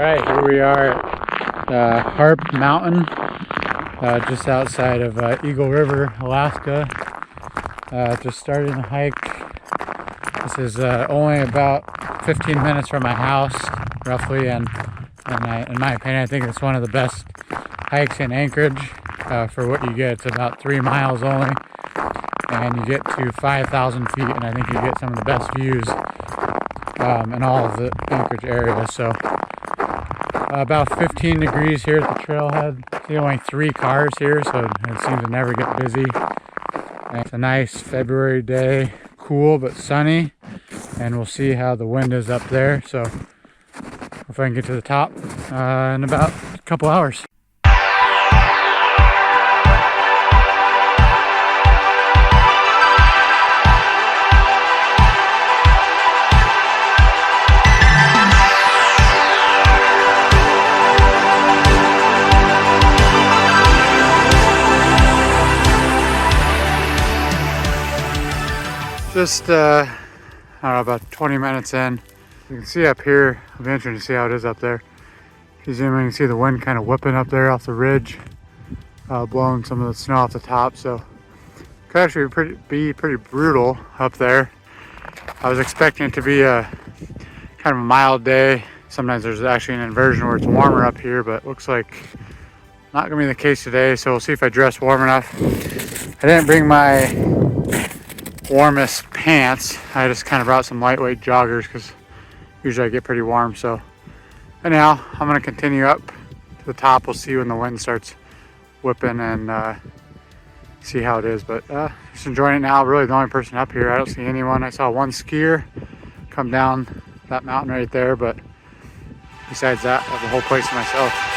Alright, here we are at Harp Mountain, just outside of Eagle River, Alaska. Just starting the hike. This is only about 15 minutes from my house, roughly, and in my opinion, I think it's one of the best hikes in Anchorage for what you get. It's about 3 miles only, and you get to 5,000 feet, and I think you get some of the best views in all of the Anchorage area. So about 15 degrees here at the trailhead. See, only 3 cars here, so it seems to never get busy. And it's a nice February day, cool but sunny, and we'll see how the wind is up there. So if I can get to the top in about a couple hours. Just, I don't know, about 20 minutes in. You can see up here, I'll be interested to see how it is up there. If you zoom in, you can see the wind kind of whipping up there off the ridge, blowing some of the snow off the top. So it could actually be pretty brutal up there. I was expecting it to be a kind of a mild day. Sometimes there's actually an inversion where it's warmer up here, but it looks like not gonna be the case today. So we'll see if I dress warm enough. I didn't bring my warmest pants. I just kind of brought some lightweight joggers because usually I get pretty warm. So anyhow, I'm gonna continue up to the top. We'll see when the wind starts whipping and see how it is. But just enjoying it now. Really the only person up here. I don't see anyone. I saw one skier come down that mountain right there, but besides that, I have the whole place to myself.